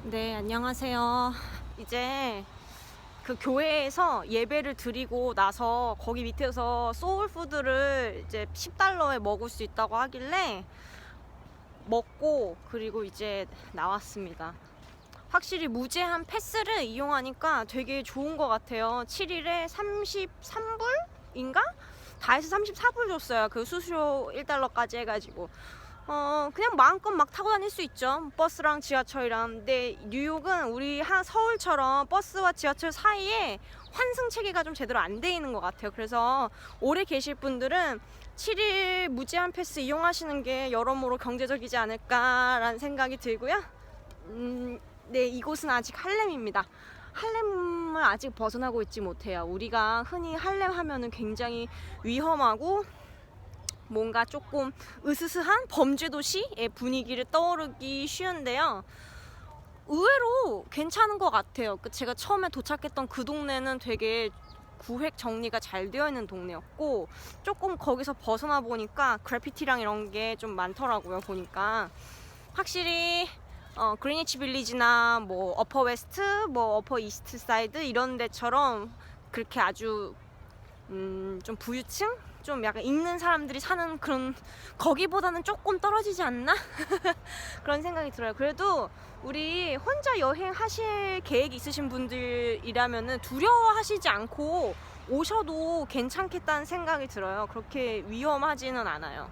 네, 안녕하세요. 이제 그 교회에서 예배를 드리고 나서 거기 밑에서 소울푸드를 이제 $10에 먹을 수 있다고 하길래 먹고 그리고 이제 나왔습니다. 확실히 무제한 패스를 이용하니까 되게 좋은 것 같아요. 7일에 33불인가? 다 해서 34불 줬어요. 그 수수료 $1까지 해가지고. 그냥 마음껏 막 타고 다닐 수 있죠. 버스랑 지하철이랑. 근데 뉴욕은 우리 서울처럼 버스와 지하철 사이에 환승 체계가 좀 제대로 안 돼 있는 것 같아요. 그래서 오래 계실 분들은 7일 무제한 패스 이용하시는 게 여러모로 경제적이지 않을까라는 생각이 들고요. 네, 이곳은 아직 할렘입니다. 할렘을 아직 벗어나고 있지 못해요. 우리가 흔히 할렘 하면은 굉장히 위험하고 뭔가 조금 으스스한 범죄 도시의 분위기를 떠오르기 쉬운데요. 의외로 괜찮은 것 같아요. 제가 처음에 도착했던 그 동네는 되게 구획 정리가 잘 되어 있는 동네였고, 조금 거기서 벗어나 보니까 그래피티랑 이런 게 좀 많더라고요. 보니까 확실히 그리니치 빌리지나 뭐 어퍼 웨스트, 뭐 어퍼 이스트 사이드 이런 데처럼 그렇게 아주 좀 부유층? 좀 약간 있는 사람들이 사는 그런, 거기보다는 조금 떨어지지 않나? 그런 생각이 들어요. 그래도 우리 혼자 여행하실 계획 있으신 분들이라면은 두려워하시지 않고 오셔도 괜찮겠다는 생각이 들어요. 그렇게 위험하지는 않아요.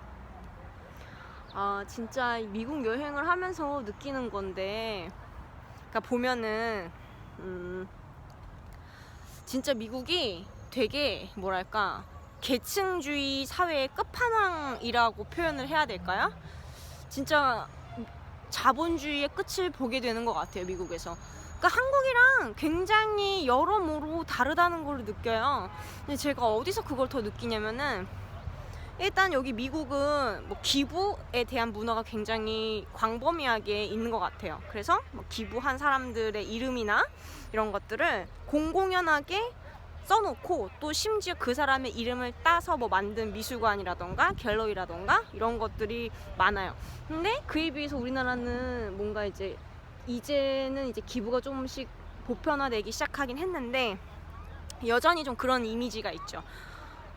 진짜 미국 여행을 하면서 느끼는 건데, 그러니까 보면은 진짜 미국이 되게 뭐랄까 계층주의 사회의 끝판왕이라고 표현을 해야 될까요? 진짜 자본주의의 끝을 보게 되는 것 같아요, 미국에서. 그러니까 한국이랑 굉장히 여러모로 다르다는 걸 느껴요. 근데 제가 어디서 그걸 더 느끼냐면은, 일단 여기 미국은 뭐 기부에 대한 문화가 굉장히 광범위하게 있는 것 같아요. 그래서 뭐 기부한 사람들의 이름이나 이런 것들을 공공연하게 써놓고, 또 심지어 그 사람의 이름을 따서 뭐 만든 미술관이라던가 갤러리라던가 이런 것들이 많아요. 근데 그에 비해서 우리나라는 뭔가 이제는 기부가 조금씩 보편화되기 시작하긴 했는데, 여전히 좀 그런 이미지가 있죠.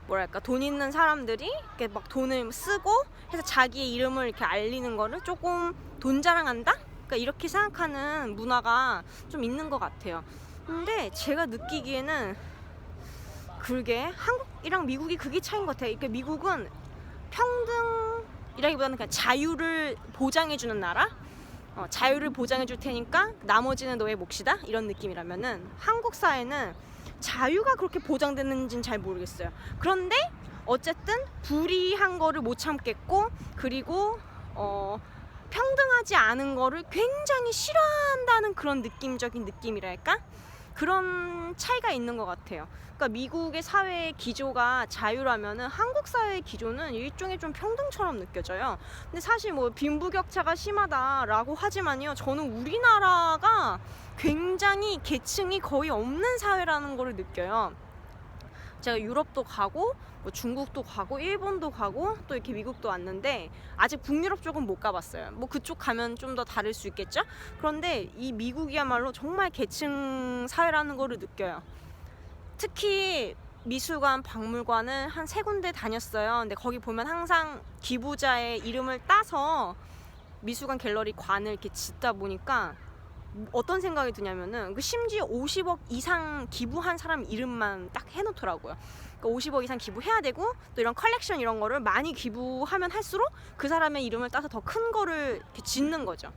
뭐랄까, 돈 있는 사람들이 이렇게 막 돈을 쓰고 해서 자기의 이름을 이렇게 알리는 거를 조금 돈 자랑한다? 그러니까 이렇게 생각하는 문화가 좀 있는 것 같아요. 근데 제가 느끼기에는 그게 한국이랑 미국이 그게 차이인 것 같아요. 그러니까 미국은 평등이라기보다는 그냥 자유를 보장해주는 나라? 자유를 보장해줄 테니까 나머지는 너의 몫이다? 이런 느낌이라면은, 한국 사회는 자유가 그렇게 보장되는지는 잘 모르겠어요. 그런데 어쨌든 불이한 거를 못 참겠고, 그리고 평등하지 않은 거를 굉장히 싫어한다는 그런 느낌이랄까? 그런 차이가 있는 것 같아요. 그러니까 미국의 사회의 기조가 자유라면은 한국 사회의 기조는 일종의 좀 평등처럼 느껴져요. 근데 사실 뭐 빈부격차가 심하다라고 하지만요, 저는 우리나라가 굉장히 계층이 거의 없는 사회라는 걸 느껴요. 제가 유럽도 가고 뭐 중국도 가고 일본도 가고 또 이렇게 미국도 왔는데, 아직 북유럽 쪽은 못 가봤어요. 뭐 그쪽 가면 좀 더 다를 수 있겠죠? 그런데 이 미국이야말로 정말 계층 사회라는 거를 느껴요. 특히 미술관, 박물관은 한 3군데 다녔어요. 근데 거기 보면 항상 기부자의 이름을 따서 미술관 갤러리 관을 이렇게 짓다 보니까 어떤 생각이 드냐면은, 심지어 50억 이상 기부한 사람 이름만 딱 해놓더라고요. 그러니까 50억 이상 기부해야 되고, 또 이런 컬렉션 이런 거를 많이 기부하면 할수록 그 사람의 이름을 따서 더 큰 거를 이렇게 짓는 거죠.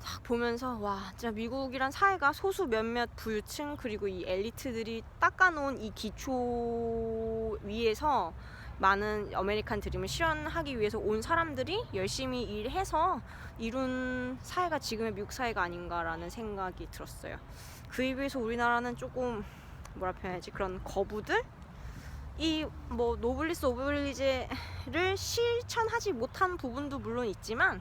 딱 보면서 와, 진짜 미국이란 사회가 소수 몇몇 부유층 그리고 이 엘리트들이 닦아놓은 이 기초 위에서 많은 아메리칸 드림을 실현하기 위해서 온 사람들이 열심히 일해서 이룬 사회가 지금의 미국 사회가 아닌가라는 생각이 들었어요. 그에 비해서 우리나라는 조금 뭐라 표현하지, 그런 거부들? 이 뭐 노블리스 오블리제를 실천하지 못한 부분도 물론 있지만,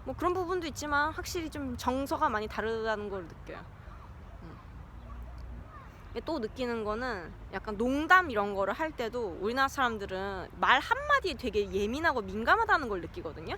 뭐 그런 부분도 있지만 확실히 좀 정서가 많이 다르다는 걸 느껴요. 또 느끼는 거는 약간 농담 이런 거를 할 때도 우리나라 사람들은 말 한마디에 되게 예민하고 민감하다는 걸 느끼거든요.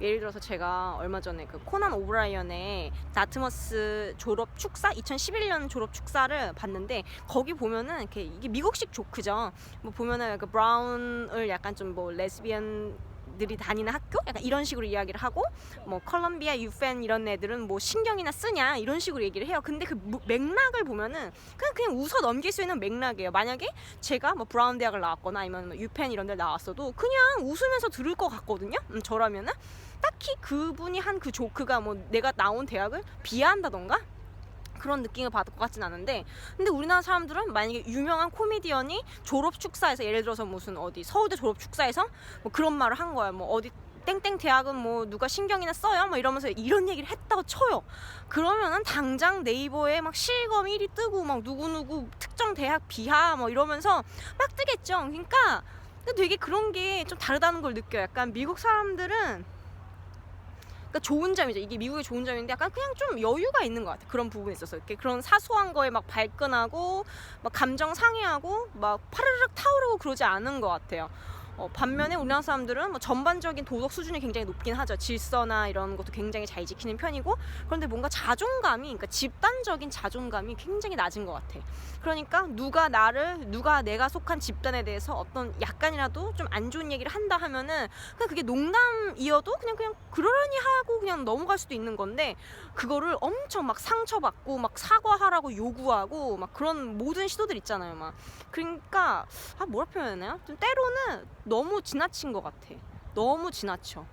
예를 들어서 제가 얼마 전에 그 코난 오브라이언의 다트머스 졸업 축사 2011년 졸업 축사를 봤는데 거기 보면은 이게 미국식 조크죠. 뭐 보면은 그 브라운을 약간 좀 뭐 레즈비언들이 다니는 학교? 약간 이런 식으로 이야기를 하고 뭐 컬럼비아 유펜 이런 애들은 뭐 신경이나 쓰냐 이런 식으로 얘기를 해요. 근데 그 맥락을 보면은 그냥 웃어 넘길 수 있는 맥락이에요. 만약에 제가 뭐 브라운 대학을 나왔거나 아니면 뭐 유펜 이런 데 나왔어도 그냥 웃으면서 들을 것 같거든요. 저라면은 딱히 그분이 한 그 조크가 뭐 내가 나온 대학을 비하한다던가 그런 느낌을 받을 것 같진 않은데, 근데 우리나라 사람들은 만약에 유명한 코미디언이 졸업 축사에서 예를 들어서 무슨 어디 서울대 졸업 축사에서 뭐 그런 말을 한 거야. 뭐 어디 땡땡 대학은 뭐 누가 신경이나 써요? 뭐 이러면서 이런 얘기를 했다고 쳐요. 그러면은 당장 네이버에 막 실검 1위 뜨고 막 누구누구 특정 대학 비하 뭐 이러면서 막 뜨겠죠. 그러니까 되게 그런 게 좀 다르다는 걸 느껴요. 약간 미국 사람들은 그러니까 좋은 점이죠. 이게 미국의 좋은 점인데 약간 그냥 좀 여유가 있는 것 같아요. 그런 부분에 있어서 이렇게 그런 사소한 거에 막 발끈하고 막 감정 상해하고 막 파르르 타오르고 그러지 않은 것 같아요. 반면에 우리나라 사람들은 뭐 전반적인 도덕 수준이 굉장히 높긴 하죠. 질서나 이런 것도 굉장히 잘 지키는 편이고, 그런데 뭔가 자존감이, 그러니까 집단적인 자존감이 굉장히 낮은 것 같아. 그러니까 누가 내가 속한 집단에 대해서 어떤 약간이라도 좀 안 좋은 얘기를 한다 하면은 그냥 그게 농담이어도 그냥 그러려니 하고 그냥 넘어갈 수도 있는 건데, 그거를 엄청 막 상처받고 막 사과하라고 요구하고 막 그런 모든 시도들 있잖아요. 막 그러니까 뭐라 표현해야 되나요? 좀 때로는 너무 지나친 것 같아. 너무 지나쳐.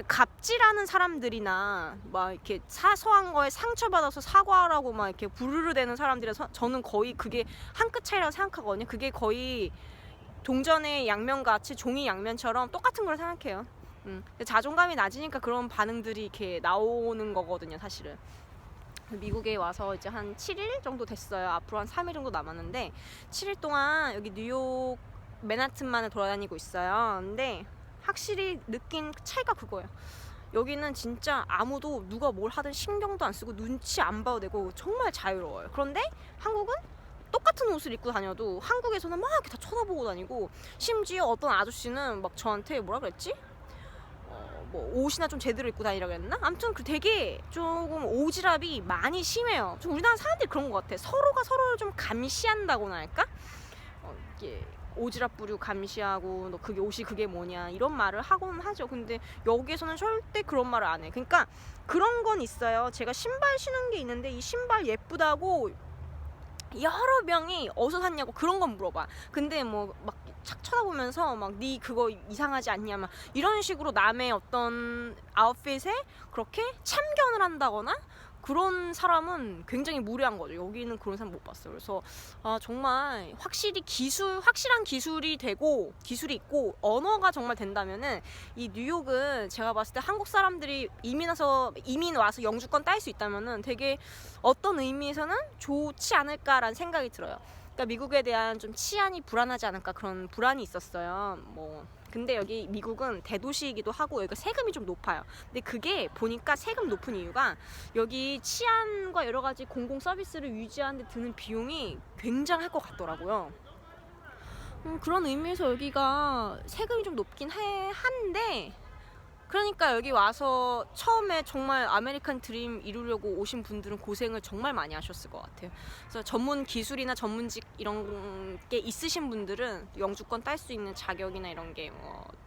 갑질하는 사람들이나 막 이렇게 사소한 거에 상처받아서 사과하라고 막 이렇게 부르르 대는 사람들에서 저는 거의 그게 한 끗 차이라고 생각하거든요. 그게 거의 동전의 양면같이 종이 양면처럼 똑같은 걸 생각해요. 자존감이 낮으니까 그런 반응들이 이렇게 나오는 거거든요, 사실은. 미국에 와서 이제 한 7일 정도 됐어요. 앞으로 한 3일 정도 남았는데 7일 동안 여기 뉴욕 맨하튼만을 돌아다니고 있어요. 근데 확실히 느낀 차이가 그거예요. 여기는 진짜 아무도 누가 뭘 하든 신경도 안 쓰고 눈치 안 봐도 되고 정말 자유로워요. 그런데 한국은 똑같은 옷을 입고 다녀도 한국에서는 막 이렇게 다 쳐다보고 다니고, 심지어 어떤 아저씨는 막 저한테 뭐라 그랬지? 뭐 옷이나 좀 제대로 입고 다니라고 했나? 아무튼 그 되게 조금 오지랖이 많이 심해요. 좀 우리나라 사람들이 그런 것 같아. 서로가 서로를 좀 감시한다고나 할까? 이게 오지랖 부리고 감시하고 너 그게 옷이 그게 뭐냐 이런 말을 하곤 하죠. 근데 여기에서는 절대 그런 말을 안 해. 그러니까 그런 건 있어요. 제가 신발 신은 게 있는데 이 신발 예쁘다고 여러 명이 어디서 샀냐고 그런 건 물어봐. 근데 뭐 막 착 쳐다보면서 막 네 그거 이상하지 않냐 막 이런 식으로 남의 어떤 아웃핏에 그렇게 참견을 한다거나 그런 사람은 굉장히 무례한 거죠. 여기는 그런 사람 못 봤어요. 그래서 정말 확실한 기술이 되고 기술이 있고 언어가 정말 된다면은 이 뉴욕은 제가 봤을 때 한국 사람들이 이민 와서 영주권 딸 수 있다면은 되게 어떤 의미에서는 좋지 않을까라는 생각이 들어요. 그러니까 미국에 대한 좀 치안이 불안하지 않을까 그런 불안이 있었어요. 근데 여기 미국은 대도시이기도 하고 여기가 세금이 좀 높아요. 근데 그게 보니까 세금 높은 이유가 여기 치안과 여러 가지 공공 서비스를 유지하는 데 드는 비용이 굉장할 것 같더라고요. 그런 의미에서 여기가 세금이 좀 높긴 한데, 그러니까 여기 와서 처음에 정말 아메리칸 드림 이루려고 오신 분들은 고생을 정말 많이 하셨을 것 같아요. 그래서 전문 기술이나 전문직 이런 게 있으신 분들은 영주권 딸 수 있는 자격이나 이런 게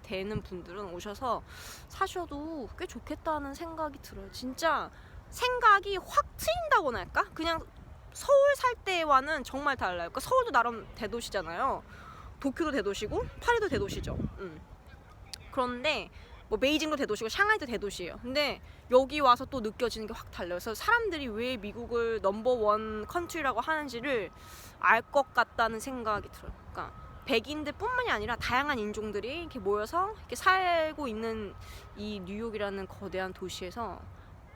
되는 분들은 오셔서 사셔도 꽤 좋겠다는 생각이 들어요. 진짜 생각이 확 트인다고나 할까? 그냥 서울 살 때와는 정말 달라요. 그러니까 서울도 나름 대도시잖아요. 도쿄도 대도시고 파리도 대도시죠. 그런데 뭐 베이징도 대도시고 샹하이도 대도시예요. 근데 여기 와서 또 느껴지는 게 확 달라요. 그래서 사람들이 왜 미국을 넘버원 컨트리라고 하는지를 알 것 같다는 생각이 들어요. 그러니까 백인들 뿐만이 아니라 다양한 인종들이 이렇게 모여서 이렇게 살고 있는 이 뉴욕이라는 거대한 도시에서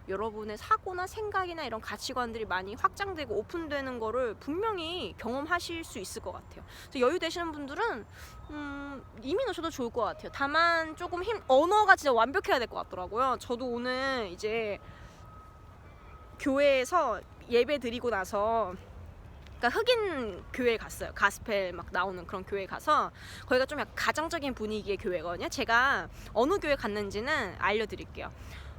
여러분의 사고나 생각이나 이런 가치관들이 많이 확장되고 오픈되는 거를 분명히 경험하실 수 있을 것 같아요. 그래서 여유 되시는 분들은 이민 오셔도 좋을 것 같아요. 다만 조금 언어가 진짜 완벽해야 될 것 같더라고요. 저도 오늘 이제 교회에서 예배 드리고 나서, 그러니까 그러니까 흑인 교회 갔어요. 가스펠 막 나오는 그런 교회 가서 거기가 좀 약간 가정적인 분위기의 교회거든요. 제가 어느 교회 갔는지는 알려드릴게요.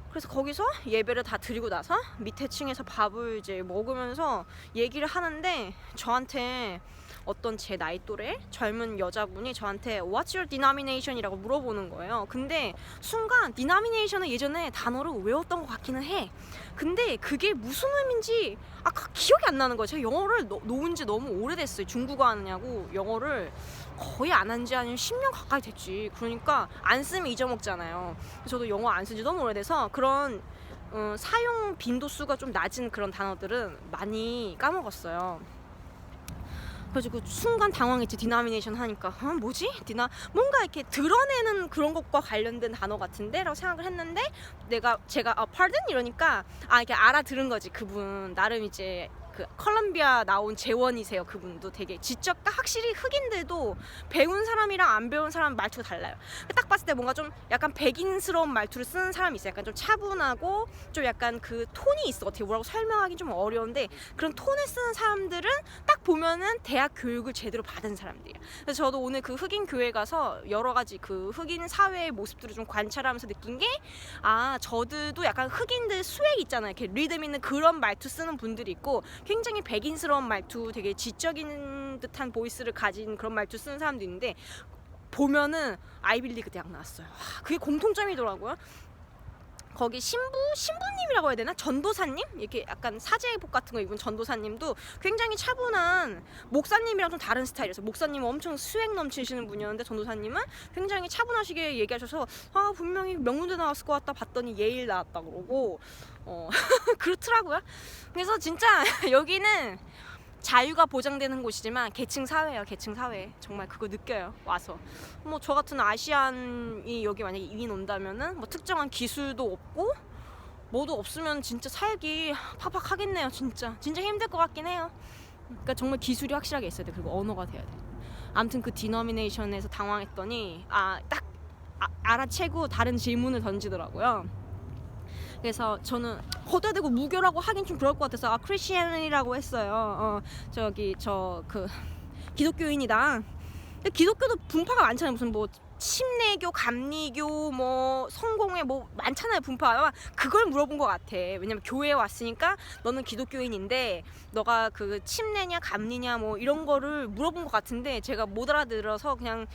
그래서 거기서 예배를 다 드리고 나서 밑에 층에서 밥을 이제 먹으면서 얘기를 하는데 저한테 어떤 제 나이 또래 젊은 여자분이 저한테 What's your denomination? 이라고 물어보는 거예요. 근데 순간 denomination은 예전에 단어를 외웠던 것 같기는 해. 근데 그게 무슨 의미인지 기억이 안 나는 거예요. 제가 영어를 놓은 지 너무 오래됐어요. 중국어 하느냐고 영어를 거의 안 한 지 한 10년 가까이 됐지. 그러니까 안 쓰면 잊어먹잖아요. 저도 영어 안 쓴 지 너무 오래돼서 그런 사용 빈도수가 좀 낮은 그런 단어들은 많이 까먹었어요. 그래가지고 순간 당황했지. 디나미네이션 하니까 뭐지? 뭔가 이렇게 드러내는 그런 것과 관련된 단어 같은데? 라고 생각을 했는데 제가 pardon? 이러니까 이렇게 알아들은 거지. 그분 나름 이제 그 컬럼비아 나온 재원이세요. 그분도 되게 지적과 확실히 흑인들도 배운 사람이랑 안 배운 사람 말투가 달라요. 딱 봤을 때 뭔가 좀 약간 백인스러운 말투를 쓰는 사람이 있어요. 약간 좀 차분하고 좀 약간 그 톤이 있어. 어떻게 뭐라고 설명하기 좀 어려운데 그런 톤을 쓰는 사람들은 딱 보면은 대학 교육을 제대로 받은 사람들이에요. 그래서 저도 오늘 그 흑인 교회 가서 여러 가지 그 흑인 사회의 모습들을 좀 관찰하면서 느낀 게 저들도 약간 흑인들 스웩 있잖아요. 이렇게 리듬 있는 그런 말투 쓰는 분들이 있고 굉장히 백인스러운 말투, 되게 지적인 듯한 보이스를 가진 그런 말투 쓰는 사람도 있는데 보면은 아이빌리그 대학 나왔어요. 그게 공통점이더라고요. 거기 신부님이라고 해야 되나? 전도사님? 이렇게 약간 사제복 같은 거 입은 전도사님도 굉장히 차분한 목사님이랑 좀 다른 스타일이었어요. 목사님은 엄청 수행 넘치시는 분이었는데 전도사님은 굉장히 차분하시게 얘기하셔서 분명히 명문대 나왔을 것 같다 봤더니 예일 나왔다 그러고 그렇더라고요. 그래서 진짜 여기는 자유가 보장되는 곳이지만 계층 사회예요. 계층 사회. 정말 그거 느껴요. 와서 뭐 저 같은 아시안이 여기 만약에 이민 온다면은 뭐 특정한 기술도 없고 뭐도 없으면 진짜 살기 팍팍하겠네요. 진짜 힘들 것 같긴 해요. 그러니까 정말 기술이 확실하게 있어야 돼. 그리고 언어가 돼야 돼. 아무튼 그 디노미네이션에서 당황했더니 딱 알아채고 다른 질문을 던지더라고요. 그래서 저는 거다대고 무교라고 하긴 좀 그럴 것 같아서 크리스티안이라고 했어요. 그 기독교인이다. 근데 기독교도 분파가 많잖아요. 무슨 뭐 침례교, 감리교, 뭐 성공회 뭐 많잖아요. 분파가. 그걸 물어본 것 같아. 왜냐면 교회에 왔으니까 너는 기독교인인데 너가 그 침례냐 감리냐 뭐 이런 거를 물어본 것 같은데 제가 못 알아들어서 그냥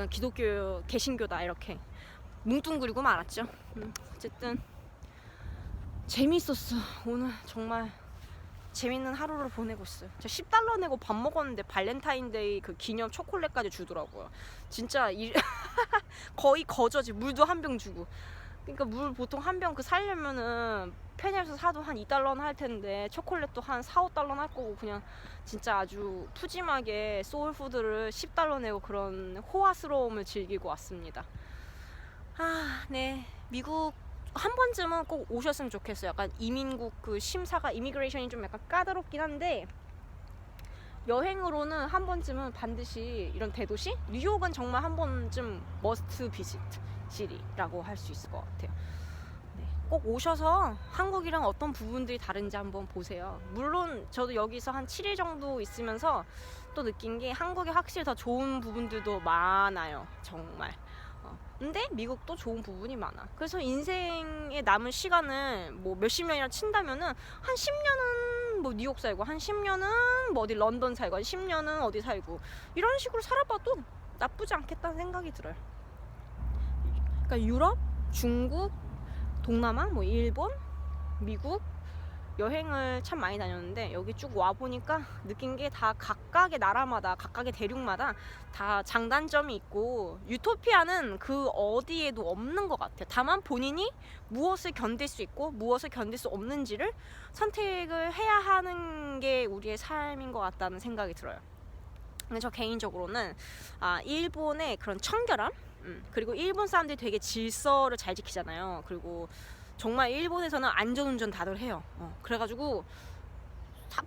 기독교 개신교다 이렇게 뭉뚱그리고 말았죠. 어쨌든 재밌었어. 오늘 정말 재밌는 하루를 보내고 있어요. 저 $10 내고 밥 먹었는데 발렌타인데이 그 기념 초콜릿까지 주더라고요. 진짜 거의 거저지. 물도 한 병 주고. 그러니까 물 보통 한 병 사려면은 편의점에서 사도 한 $2는 할 텐데 초콜릿도 한 $4-5는 할 거고 그냥 진짜 아주 푸짐하게 소울푸드를 $10 내고 그런 호화스러움을 즐기고 왔습니다. 네. 미국 한 번쯤은 꼭 오셨으면 좋겠어요. 약간 이민국 그 심사가 이미그레이션이 좀 약간 까다롭긴 한데 여행으로는 한 번쯤은 반드시 이런 대도시? 뉴욕은 정말 한 번쯤 머스트 비지트 시리라고 할 수 있을 것 같아요. 네, 꼭 오셔서 한국이랑 어떤 부분들이 다른지 한번 보세요. 물론 저도 여기서 한 7일 정도 있으면서 또 느낀 게 한국이 확실히 더 좋은 부분들도 많아요. 정말. 근데 미국도 좋은 부분이 많아. 그래서 인생에 남은 시간을 뭐 몇십 년이나 친다면은 한 10년은 뭐 뉴욕 살고 한 10년은 뭐 어디 런던 살고 한 10년은 어디 살고 이런 식으로 살아봐도 나쁘지 않겠다는 생각이 들어요. 그러니까 유럽, 중국, 동남아, 뭐 일본, 미국 여행을 참 많이 다녔는데 여기 쭉 와보니까 느낀 게 다 각각의 나라마다 각각의 대륙마다 다 장단점이 있고 유토피아는 그 어디에도 없는 것 같아요. 다만 본인이 무엇을 견딜 수 있고 무엇을 견딜 수 없는지를 선택을 해야 하는 게 우리의 삶인 것 같다는 생각이 들어요. 근데 저 개인적으로는 일본의 그런 청결함 그리고 일본 사람들이 되게 질서를 잘 지키잖아요. 그리고 정말 일본에서는 안전운전 다들 해요. 그래가지고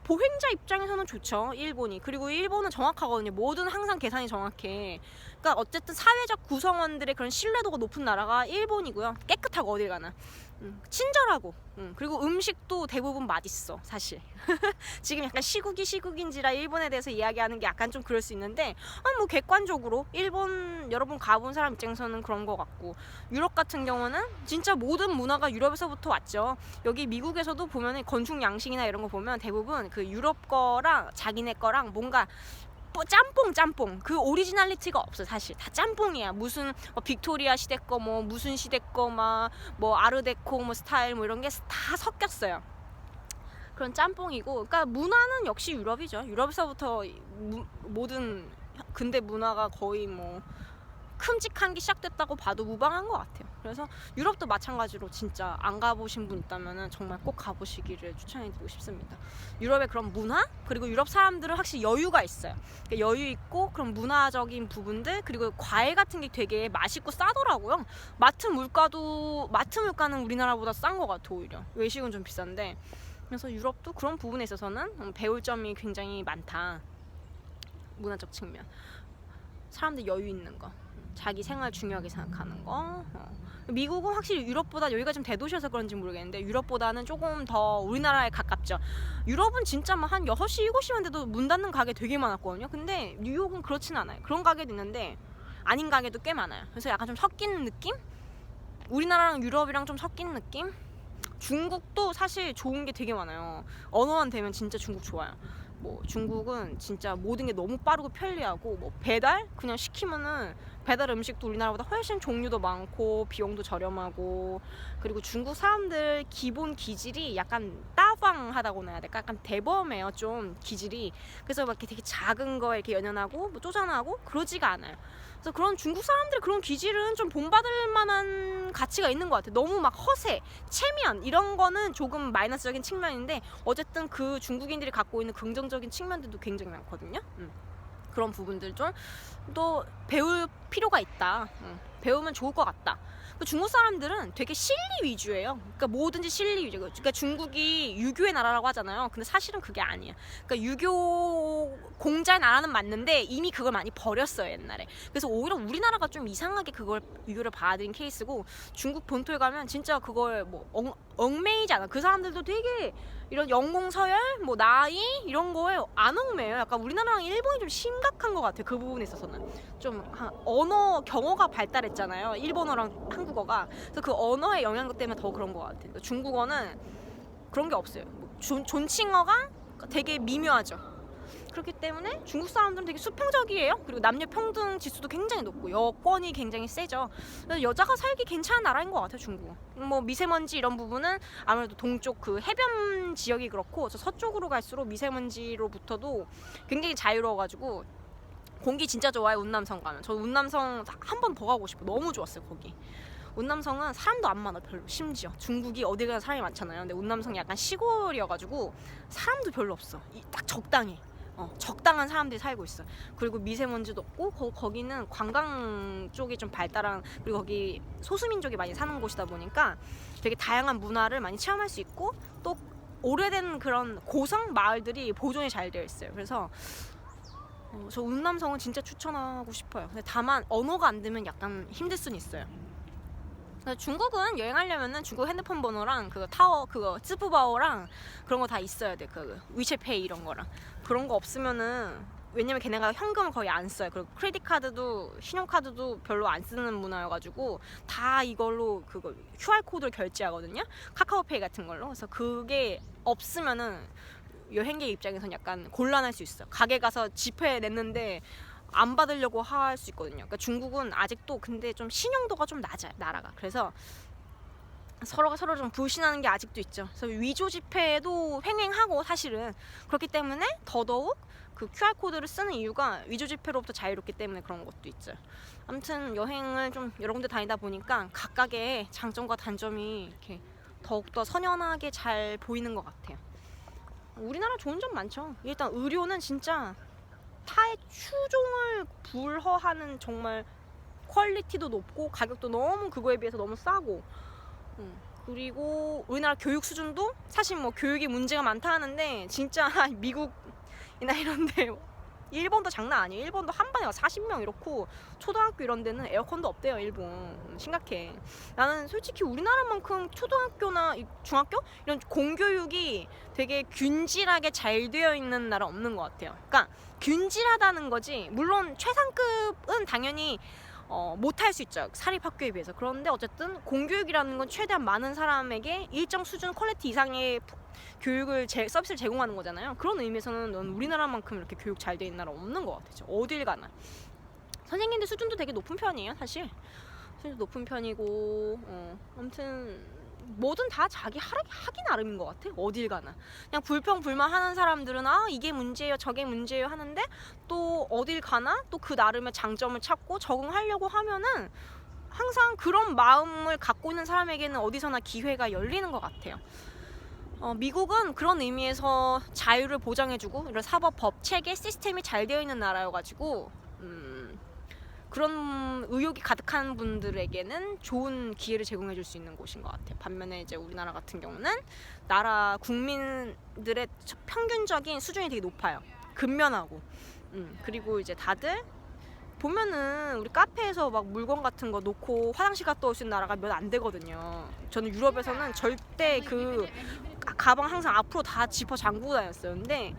보행자 입장에서는 좋죠. 일본이. 그리고 일본은 정확하거든요. 뭐든 항상 계산이 정확해. 그러니까 어쨌든 사회적 구성원들의 그런 신뢰도가 높은 나라가 일본이고요. 깨끗하고 어딜 가나. 친절하고, 그리고 음식도 대부분 맛있어 사실. 지금 약간 시국인지라 일본에 대해서 이야기하는 게 약간 좀 그럴 수 있는데, 뭐 객관적으로 일본 여러분 가본 사람 입장에서는 그런 것 같고, 유럽 같은 경우는 진짜 모든 문화가 유럽에서부터 왔죠. 여기 미국에서도 보면 건축 양식이나 이런 거 보면 대부분 그 유럽 거랑 자기네 거랑 뭔가 짬뽕 그 오리지널리티가 없어. 사실 다 짬뽕이야. 무슨 빅토리아 시대 거 뭐 무슨 시대 거 막 뭐 아르데코 뭐 스타일 뭐 이런 게 다 섞였어요. 그런 짬뽕이고, 그러니까 문화는 역시 유럽이죠. 유럽에서부터 모든 근대 문화가 거의 뭐 큼직한 게 시작됐다고 봐도 무방한 것 같아요. 그래서 유럽도 마찬가지로 진짜 안 가보신 분 있다면 정말 꼭 가보시기를 추천해드리고 싶습니다. 유럽의 그런 문화, 그리고 유럽 사람들은 확실히 여유가 있어요. 그러니까 여유 있고 그런 문화적인 부분들, 그리고 과일 같은 게 되게 맛있고 싸더라고요. 마트 물가는 우리나라보다 싼 것 같아. 오히려 외식은 좀 비싼데, 그래서 유럽도 그런 부분에 있어서는 배울 점이 굉장히 많다. 문화적 측면, 사람들 여유 있는 거, 자기 생활 중요하게 생각하는 거. 미국은 확실히 유럽보다 여기가 좀 대도시여서 그런지 모르겠는데 유럽보다는 조금 더 우리나라에 가깝죠. 유럽은 진짜 막 한 6시, 7시만 돼도 문 닫는 가게 되게 많았거든요. 근데 뉴욕은 그렇진 않아요. 그런 가게도 있는데 아닌 가게도 꽤 많아요. 그래서 약간 좀 섞이는 느낌? 우리나라랑 유럽이랑 좀 섞인 느낌? 중국도 사실 좋은 게 되게 많아요. 언어만 되면 진짜 중국 좋아요. 뭐 중국은 진짜 모든 게 너무 빠르고 편리하고, 뭐 배달 그냥 시키면은 배달 음식도 우리나라보다 훨씬 종류도 많고 비용도 저렴하고, 그리고 중국 사람들 기본 기질이 약간 따방하다고나 해야 될까? 약간 대범해요, 좀 기질이. 그래서 막 이렇게 되게 작은 거에 이렇게 연연하고 뭐 쪼잔하고 그러지가 않아요. 그래서 그런 중국 사람들의 그런 기질은 좀 본받을 만한 가치가 있는 것 같아요. 너무 막 허세, 체면 이런 거는 조금 마이너스적인 측면인데, 어쨌든 그 중국인들이 갖고 있는 긍정적인 측면들도 굉장히 많거든요. 그런 부분들 좀 또 배울 필요가 있다. 배우면 좋을 것 같다. 중국 사람들은 되게 실리 위주예요. 그러니까 뭐든지 실리 위주. 그러니까 중국이 유교의 나라라고 하잖아요. 근데 사실은 그게 아니에요. 그러니까 유교 공자의 나라는 맞는데 이미 그걸 많이 버렸어요, 옛날에. 그래서 오히려 우리나라가 좀 이상하게 그걸 유교를 받아들인 케이스고, 중국 본토에 가면 진짜 그걸 뭐 얽매이지 않아. 그 사람들도 되게 이런 영공서열, 뭐 나이 이런 거에 안 얽매요. 약간 우리나라랑 일본이 좀 심각한 것 같아요. 그 부분에 있어서는 좀 언어 경어가 발달했잖아요. 일본어랑 한국어가. 그래서 그 언어의 영향력 때문에 더 그런 것 같아요. 중국어는 그런 게 없어요. 존칭어가 되게 미묘하죠. 그렇기 때문에 중국 사람들은 되게 수평적이에요. 그리고 남녀 평등 지수도 굉장히 높고 여권이 굉장히 세죠. 그래서 여자가 살기 괜찮은 나라인 것 같아요, 중국은. 뭐 미세먼지 이런 부분은 아무래도 동쪽 그 해변 지역이 그렇고, 서쪽으로 갈수록 미세먼지로부터도 굉장히 자유로워가지고 공기 진짜 좋아요. 운남성 가면. 저 운남성 한 번 더 가고 싶어요. 너무 좋았어요, 거기. 운남성은 사람도 안 많아, 별로. 심지어 중국이 어디 가나 사람이 많잖아요. 근데 운남성이 약간 시골이어가지고 사람도 별로 없어. 딱 적당해. 적당한 사람들이 살고 있어. 그리고 미세먼지도 없고, 거기는 관광 쪽이 좀 발달한, 그리고 거기 소수민족이 많이 사는 곳이다 보니까 되게 다양한 문화를 많이 체험할 수 있고, 또 오래된 그런 고성 마을들이 보존이 잘 되어 있어요. 그래서 저 운남성은 진짜 추천하고 싶어요. 근데 다만 언어가 안 되면 약간 힘들 수는 있어요. 중국은 여행하려면은 중국 핸드폰 번호랑 그거 타워 그거 쯔부바오랑 그런 거 다 있어야 돼. 그 위챗페이 이런 거랑. 그런 거 없으면은, 왜냐면 걔네가 현금을 거의 안 써요. 그리고 크레딧 카드도 신용카드도 별로 안 쓰는 문화여가지고 다 이걸로 그거 QR 코드를 결제하거든요. 카카오페이 같은 걸로. 그래서 그게 없으면은 여행객 입장에서는 약간 곤란할 수 있어요. 가게 가서 지폐 냈는데 안 받으려고 할 수 있거든요. 그러니까 중국은 아직도 근데 좀 신용도가 좀 낮아요, 나라가. 그래서 서로가 서로 좀 불신하는 게 아직도 있죠. 그래서 위조 지폐도 횡행하고, 사실은 그렇기 때문에 더더욱 그 QR 코드를 쓰는 이유가 위조 지폐로부터 자유롭기 때문에 그런 것도 있죠. 아무튼 여행을 좀 여러 군데 다니다 보니까 각각의 장점과 단점이 이렇게 더욱더 선연하게 잘 보이는 것 같아요. 우리나라 좋은 점 많죠. 일단 의료는 진짜 타의 추종을 불허하는 정말 퀄리티도 높고, 가격도 너무 그거에 비해서 너무 싸고, 그리고 우리나라 교육 수준도 사실 뭐 교육에 문제가 많다 하는데 진짜 미국이나 이런데 일본도 장난 아니에요. 일본도 한 반에 40명 이렇고 초등학교 이런 데는 에어컨도 없대요. 일본 심각해. 나는 솔직히 우리나라만큼 초등학교나 중학교 이런 공교육이 되게 균질하게 잘 되어 있는 나라 없는 것 같아요. 그러니까 균질하다는 거지. 물론 최상급은 당연히 못할 수 있죠. 사립학교에 비해서. 그런데 어쨌든 공교육이라는 건 최대한 많은 사람에게 일정 수준 퀄리티 이상의 교육을 서비스를 제공하는 거잖아요. 그런 의미에서는 넌 우리나라만큼 이렇게 교육 잘 돼 있는 나라 없는 것 같아요. 어딜 가나. 선생님들 수준도 되게 높은 편이에요. 사실 수준도 높은 편이고 아무튼 뭐든 다 자기 하기 나름인 것 같아. 어딜 가나 그냥 불평불만하는 사람들은 이게 문제예요 저게 문제예요 하는데 또 어딜 가나 또 그 나름의 장점을 찾고 적응하려고 하면은 항상 그런 마음을 갖고 있는 사람에게는 어디서나 기회가 열리는 것 같아요. 미국은 그런 의미에서 자유를 보장해주고 이런 사법 법 체계 시스템이 잘 되어 있는 나라여가지고 그런 의욕이 가득한 분들에게는 좋은 기회를 제공해줄 수 있는 곳인 것 같아요. 반면에 이제 우리나라 같은 경우는 나라 국민들의 평균적인 수준이 되게 높아요. 근면하고 그리고 이제 다들 보면은 우리 카페에서 막 물건 같은 거 놓고 화장실 갔다 올 수 있는 나라가 몇 안 되거든요. 저는 유럽에서는 절대 그 가방 항상 앞으로 다 지퍼 잠그고 다녔어요. 근데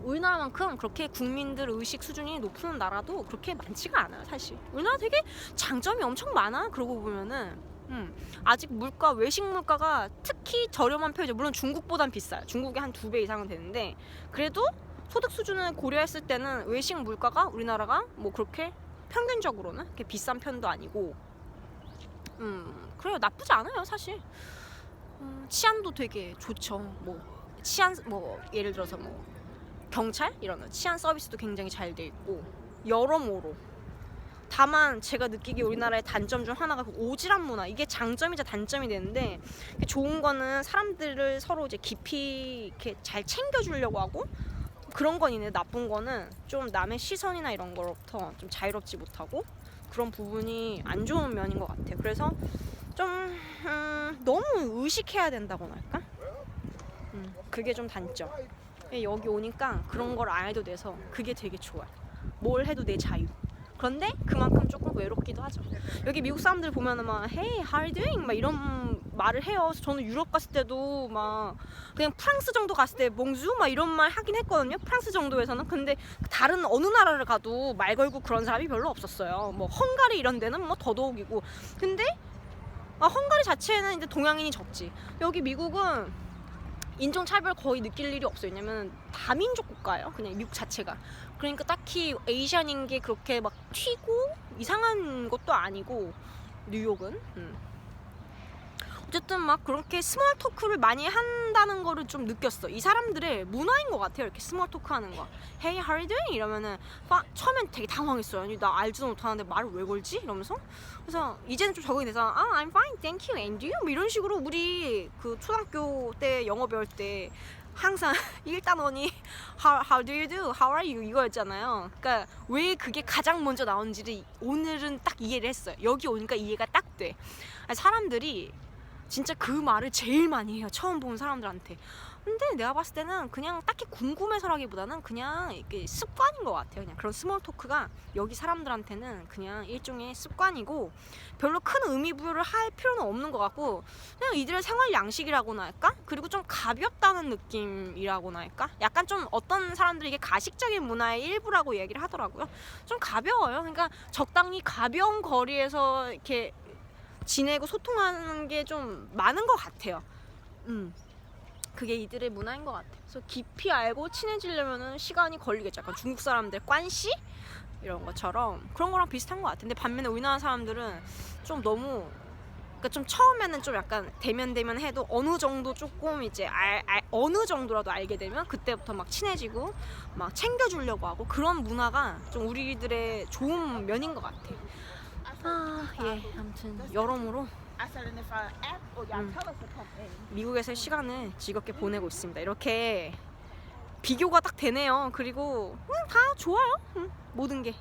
우리나라만큼 그렇게 국민들 의식 수준이 높은 나라도 그렇게 많지가 않아요. 사실 우리나라 되게 장점이 엄청 많아. 그러고 보면은 아직 물가 외식 물가가 특히 저렴한 편이죠. 물론 중국보단 비싸요. 중국이 한 2배 이상은 되는데 그래도 소득 수준을 고려했을 때는 외식 물가가 우리나라가 뭐 그렇게 평균적으로는 그렇게 비싼 편도 아니고 그래요. 나쁘지 않아요. 사실 치안도 되게 좋죠. 뭐 치안 뭐 예를 들어서 뭐 경찰 이런 거 치안 서비스도 굉장히 잘 돼 있고 여러모로. 다만 제가 느끼기에 우리나라의 단점 중 하나가 그 오지랖 문화. 이게 장점이자 단점이 되는데 좋은 거는 사람들을 서로 이제 깊이 이렇게 잘 챙겨주려고 하고 그런 건 있는데 나쁜 거는 좀 남의 시선이나 이런 거로부터 좀 자유롭지 못하고 그런 부분이 안 좋은 면인 것 같아요. 그래서 좀 너무 의식해야 된다고나 할까? 그게 좀 단점. 여기 오니까 그런 걸 안 해도 돼서 그게 되게 좋아요. 뭘 해도 내 자유. 그런데 그만큼 조금 외롭기도 하죠. 여기 미국 사람들 보면은 막 Hey, how are you doing? 막 이런 말을 해요. 그래서 저는 유럽 갔을 때도 막 그냥 프랑스 정도 갔을 때 몽주 막 이런 말 하긴 했거든요. 프랑스 정도에서는. 근데 다른 어느 나라를 가도 말 걸고 그런 사람이 별로 없었어요. 뭐 헝가리 이런 데는 뭐 더더욱이고. 근데 헝가리 자체는 이제 동양인이 적지. 여기 미국은 인종차별 거의 느낄 일이 없어요. 왜냐면 다민족 국가예요. 그냥 미국 자체가. 그러니까 딱히 에이시안인 게 그렇게 막 튀고 이상한 것도 아니고 뉴욕은 어쨌든 막 그렇게 스몰 토크를 많이 한다는 거를 좀 느꼈어. 이 사람들의 문화인 것 같아요. 이렇게 스몰 토크 하는 거. Hey, how are you doing? 이러면은 처음엔 되게 당황했어요. 아니 나 알지도 못하는데 말을 왜 걸지? 이러면서. 그래서 이제는 좀 적응이 돼서 I'm fine, thank you, and you? 뭐 이런 식으로 우리 그 초등학교 때 영어 배울 때 항상 1단원이 how do you do? How are you? 이거였잖아요. 그러니까 왜 그게 가장 먼저 나오는지를 오늘은 딱 이해를 했어요. 여기 오니까 이해가 딱 돼. 사람들이 진짜 그 말을 제일 많이 해요. 처음 본 사람들한테. 근데 내가 봤을 때는 그냥 딱히 궁금해서라기보다는 그냥 이게 습관인 것 같아요. 그냥 그런 스몰 토크가 여기 사람들한테는 그냥 일종의 습관이고 별로 큰 의미 부여를 할 필요는 없는 것 같고 그냥 이들의 생활 양식이라고나 할까? 그리고 좀 가볍다는 느낌이라고나 할까? 약간 좀 어떤 사람들이 이게 가식적인 문화의 일부라고 얘기를 하더라고요. 좀 가벼워요. 그러니까 적당히 가벼운 거리에서 이렇게 지내고 소통하는 게 좀 많은 것 같아요. 그게 이들의 문화인 것 같아요. 그래서 깊이 알고 친해지려면은 시간이 걸리겠죠. 약간 중국 사람들 관시 이런 것처럼 그런 거랑 비슷한 것 같아요. 근데 반면에 우리나라 사람들은 좀 너무 그러니까 좀 처음에는 좀 약간 대면 해도 어느 정도 조금 이제 어느 정도라도 알게 되면 그때부터 막 친해지고 막 챙겨주려고 하고 그런 문화가 좀 우리들의 좋은 면인 것 같아요. 예, 아무튼 여러모로 미국에서의 시간을 즐겁게 보내고 있습니다. 이렇게 비교가 딱 되네요. 그리고 다 좋아요. 모든 게.